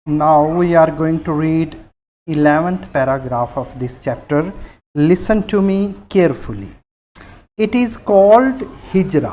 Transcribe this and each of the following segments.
Now we are going to read 11th paragraph of this chapter. Listen to me carefully. It is called hijra.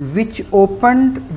which opened,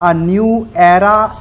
a new era,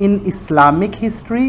in Islamic history,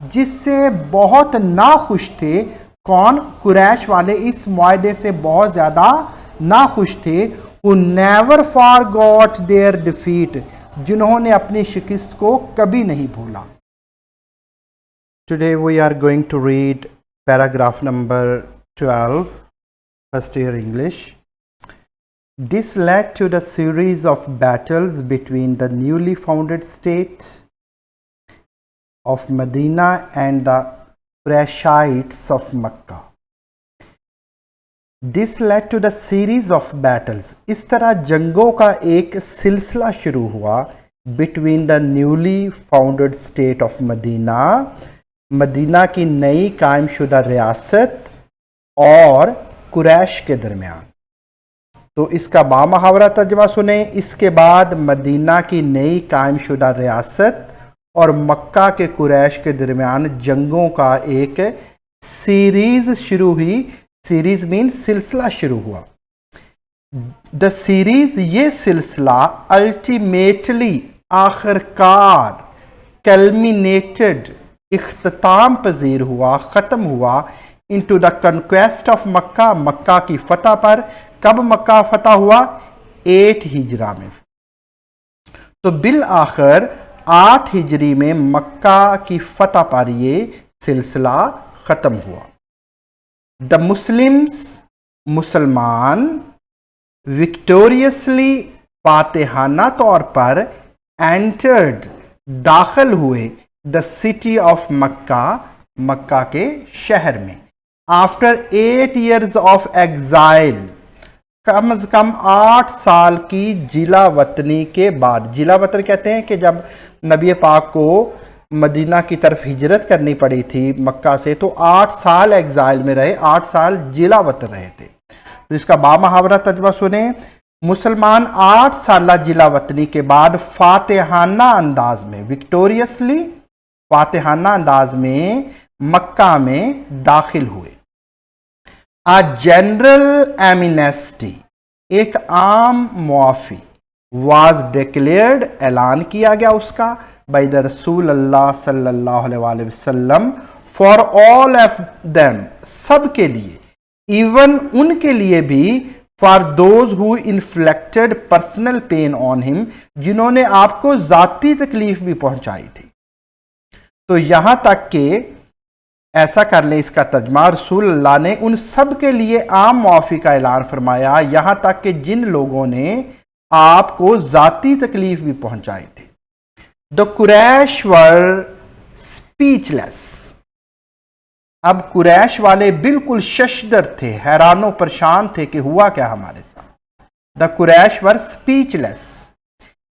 جس سے بہت ناخوش تھے. کون؟ قریش والے اس معاہدے سے بہت زیادہ ناخوش تھے. who never forgot their defeat, جنہوں نے اپنی شکست کو کبھی نہیں بھولا. Today we are going to read paragraph number 12, first year English. This led to the series of battles between the newly founded state of Medina and the Qurayshites of Makkah. This led to the series of battles. اس طرح جنگوں کا ایک سلسلہ شروع ہوا between the newly founded state of Medina, مدینہ کی نئی قائم شدہ ریاست اور قریش کے درمیان. تو اس کا بامحاورہ ترجمہ سنیں. اس کے بعد مدینہ کی نئی قائم شدہ ریاست اور مکہ کے قریش کے درمیان جنگوں کا ایک سیریز شروع ہوئی. سیریز مین سلسلہ شروع ہوا. دا سیریز، یہ سلسلہ الٹیمیٹلی آخر کار کلمینیٹڈ اختتام پذیر ہوا، ختم ہوا انٹو دا کنکویسٹ آف مکہ، مکہ کی فتح پر. کب مکہ فتح ہوا؟ 8 ہجرہ میں. تو بالآخر 8 ہجری میں مکہ کی فتح پر یہ سلسلہ ختم ہوا. دا مسلمز، مسلمان وکٹوریسلی، فاتحانہ طور پر انٹرڈ، داخل ہوئے دا سٹی آف مکہ، مکہ کے شہر میں. آفٹر 8 ایئرز آف ایگزائل، کم از کم 8 سال کی جلا وطنی کے بعد. جلا وطن کہتے ہیں کہ جب نبی پاک کو مدینہ کی طرف ہجرت کرنی پڑی تھی مکہ سے، تو 8 سال ایگزائل میں رہے، 8 سال جلا وطن رہے تھے. تو اس کا بامحاورہ ترجمہ سنیں. مسلمان 8 سالہ جلا وطنی کے بعد فاتحانہ انداز میں، وکٹوریسلی فاتحانہ انداز میں مکہ میں داخل ہوئے. جنرل ایمنیسٹی، ایک عام معافی، واز ڈکلیئرڈ، اعلان کیا گیا اس کا، بائی دا رسول اللہ صلی اللہ علیہ وسلم، فار آل آف دیم، سب کے لیے، ایون ان کے لیے بھی، for those who inflicted personal pain on ہم، جنہوں نے آپ کو ذاتی تکلیف بھی پہنچائی تھی. تو یہاں تک کہ ایسا کر لیں اس کا ترجمہ، رسول اللہ نے ان سب کے لیے عام معافی کا اعلان فرمایا، یہاں تک کہ جن لوگوں نے آپ کو ذاتی تکلیف بھی پہنچائی تھی. The قریش ور اسپیچ لیس، اب قریش والے بالکل ششدر تھے، حیران و پریشان تھے کہ ہوا کیا ہمارے ساتھ. The Quraysh were speechless.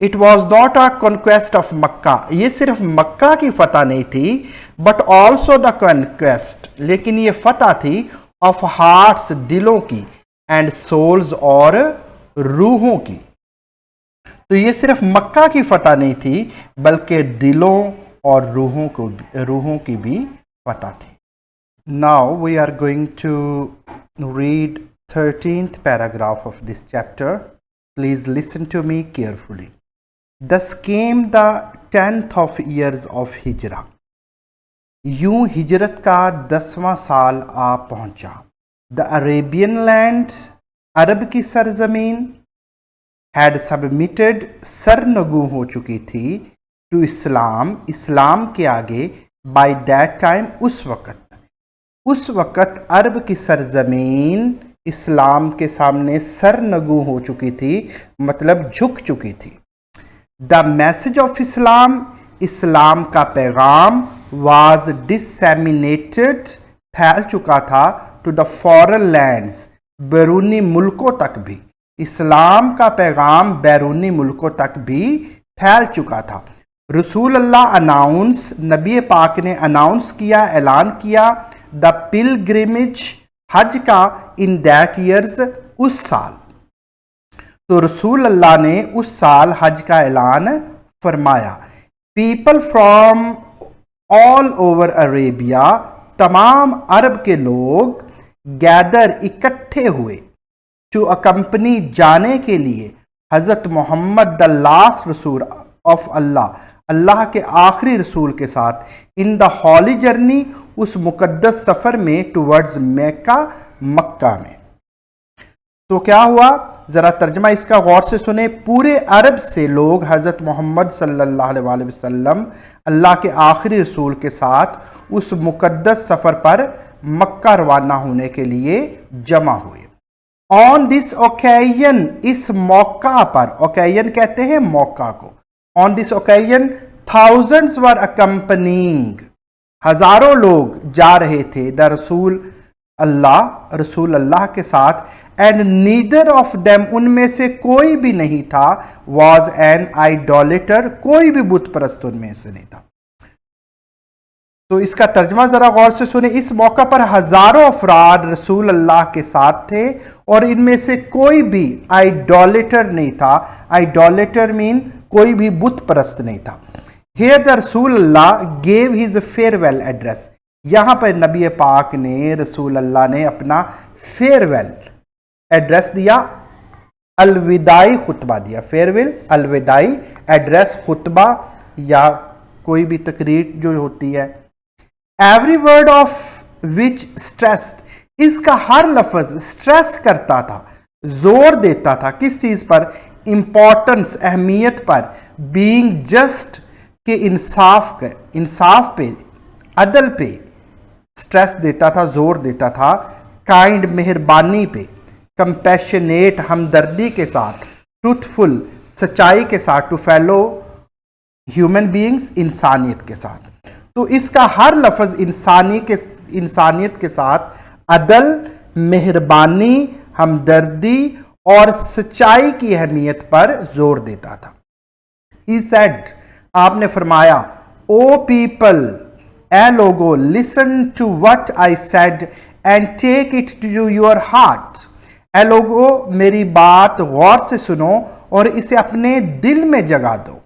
It was not a conquest of Mecca, یہ صرف مکہ کی فتح نہیں تھی، but also the conquest، لیکن یہ فتح تھی of hearts، دلوں کی، and souls، اور روحوں کی. تو یہ صرف مکہ کی فتح نہیں تھی بلکہ دلوں اور روحوں کی بھی فتح تھی. Now we are going to read 13th paragraph of this chapter. Please listen to me carefully. Thus came the 10th of years of ہجرہ، یوں ہجرت کا 10واں سال آ پہنچا. The Arabian land، عرب کی سرزمین، had submitted، سرنگوں ہو چکی تھی، to اسلام، اسلام کے آگے، by that time، اس وقت عرب کی سرزمین اسلام کے سامنے سرنگوں ہو چکی تھی، مطلب جھک چکی تھی. دا میسج آف اسلام، اسلام کا پیغام، واز ڈسیمینیٹڈ، پھیل چکا تھا، ٹو دا فارن لینڈز، بیرونی ملکوں تک بھی، اسلام کا پیغام بیرونی ملکوں تک بھی پھیل چکا تھا. رسول اللہ اناؤنس، نبی پاک نے اناؤنس کیا، اعلان کیا، دا پلگرمیج، حج کا، ان دیٹ ایئرز، اس سال. تو رسول اللہ نے اس سال حج کا اعلان فرمایا. People from all over Arabia, تمام عرب کے لوگ، گیدر، اکٹھے ہوئے، ٹو اکمپنی، جانے کے لیے، حضرت محمد دا لاسٹ رسول آف اللہ، اللہ کے آخری رسول کے ساتھ ان دا ہولی جرنی، اس مقدس سفر میں ٹورڈز مکہ میں۔ تو کیا ہوا، ذرا ترجمہ اس کا غور سے سنیں۔ پورے عرب سے لوگ حضرت محمد صلی اللہ علیہ وسلم اللہ کے آخری رسول کے ساتھ اس مقدس سفر پر مکہ روانہ ہونے کے لیے جمع ہوئے۔ آن دس اوکیزن، اس موقع پر، اوکیزن کہتے ہیں موقع کو، آن دس اوکیزن thousands were accompanying، ہزاروں لوگ جا رہے تھے دا رسول اللہ کے ساتھ، اینڈ نیدر آف دیم، ان میں سے کوئی بھی نہیں تھا، واز این آئیڈولیٹر، کوئی بھی بت پرست ان میں سے نہیں تھا۔ تو اس کا ترجمہ ذرا غور سے سنیں۔ اس موقع پر ہزاروں افراد رسول اللہ کے ساتھ تھے اور ان میں سے کوئی بھی آئیڈولیٹر نہیں تھا۔ آئیڈولیٹر مین کوئی بھی بت پرست نہیں تھا۔ ہیئر دا رسول اللہ گیو ہز فیئرویل ایڈریس، یہاں پر نبی پاک نے، رسول اللہ نے اپنا فیئرویل ایڈریس دیا، الوداعی خطبہ دیا۔ فیئرویل، الوداعی ایڈریس، خطبہ یا کوئی بھی تقریر جو ہوتی ہے۔ Every word of which stressed, اس کا ہر لفظ اسٹریس کرتا تھا، زور دیتا تھا، کس چیز پر؟ امپورٹنس، اہمیت پر، بینگ جسٹ، کہ انصاف پہ، عدل پہ اسٹریس دیتا تھا، زور دیتا تھا، کائنڈ، مہربانی پہ، کمپیشنیٹ، ہمدردی کے ساتھ، ٹروتھفل، سچائی کے ساتھ، ٹو فیلو ہیومن بینگز، انسانیت کے ساتھ۔ تو اس کا ہر لفظ انسانیت کے ساتھ عدل، مہربانی، ہمدردی اور سچائی کی اہمیت پر زور دیتا تھا۔ He said، آپ نے فرمایا، او پیپل، اے لوگو، listen to what I said and take it to your heart، اے لوگو میری بات غور سے سنو اور اسے اپنے دل میں جگا دو۔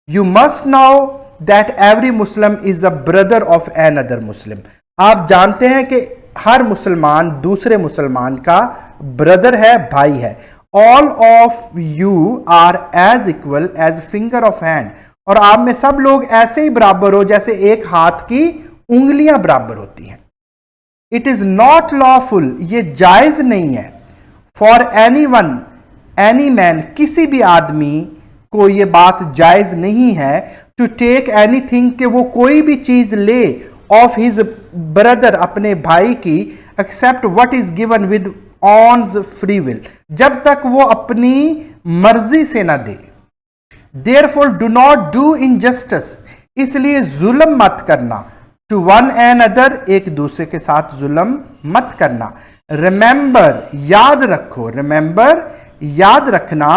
You must know that every Muslim is a brother of another Muslim، آپ جانتے ہیں کہ ہر مسلمان دوسرے مسلمان کا بردر ہے، بھائی ہے۔ All of you are as equal as finger of hand، اور آپ میں سب لوگ ایسے ہی برابر ہو جیسے ایک ہاتھ کی انگلیاں برابر ہوتی ہیں۔ It is not lawful، یہ جائز نہیں ہے، for anyone، any man، کسی بھی آدمی کو یہ بات جائز نہیں ہے، to take anything، کہ وہ کوئی بھی چیز لے، of his brother، اپنے بھائی کی، except what is given with one's free will، جب تک وہ اپنی مرضی سے نہ دے۔ therefore do not do injustice، اس لیے ظلم مت کرنا، to one another، ایک دوسرے کے ساتھ ظلم مت کرنا۔ remember، یاد رکھو، remember، یاد رکھنا،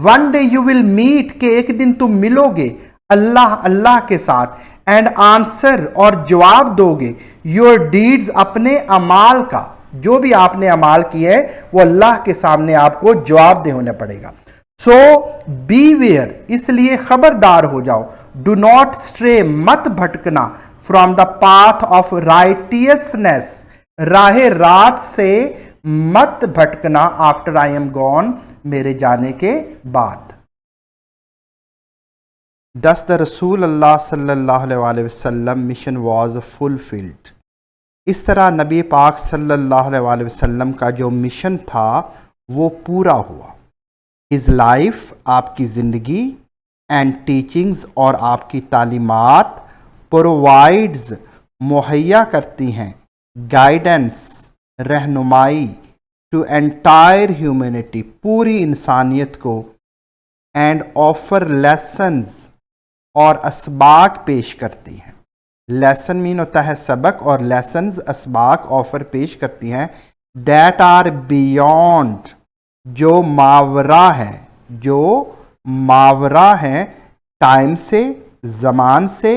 one day you will meet، کہ ایک دن تم ملو گے اللہ کے ساتھ، and answer، اور جواب دو گے، your deeds، اپنے اعمال کا، جو بھی آپ نے اعمال کیے وہ اللہ کے سامنے آپ کو جواب دہ ہونا پڑے گا۔ سو beware، اس لیے خبردار ہو جاؤ، do not stray، مت بھٹکنا، from the path of righteousness، راہ راست سے مت بھٹکنا، after I am gone، میرے جانے کے بعد۔ Thus the رسول اللہ صلی اللہ علیہ وسلم mission was fulfilled، اس طرح نبی پاک صلی اللہ علیہ وسلم کا جو مشن تھا وہ پورا ہوا۔ His life، آپ کی زندگی، and teachings، اور آپ کی تعلیمات، provides، مہیا کرتی ہیں، guidance، رہنمائی، to entire humanity، پوری انسانیت کو، and offer lessons، اور اسباق پیش کرتی ہیں۔ لیسن مین ہوتا ہے سبق، اور لیسنز اسباق آفر پیش کرتی ہیں، دیٹ آر بیونڈ، جو ماورا ہے ٹائم سے، زمان سے،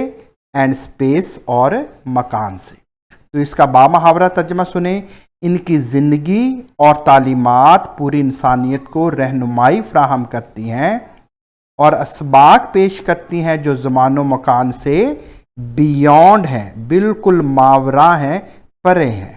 اینڈ اسپیس، اور مکان سے۔ تو اس کا بامحاورہ ترجمہ سنیں۔ ان کی زندگی اور تعلیمات پوری انسانیت کو رہنمائی فراہم کرتی ہیں اور اسباق پیش کرتی ہیں جو زمان و مکان سے بیونڈ ہیں، بالکل ماورا ہیں، پرے ہیں۔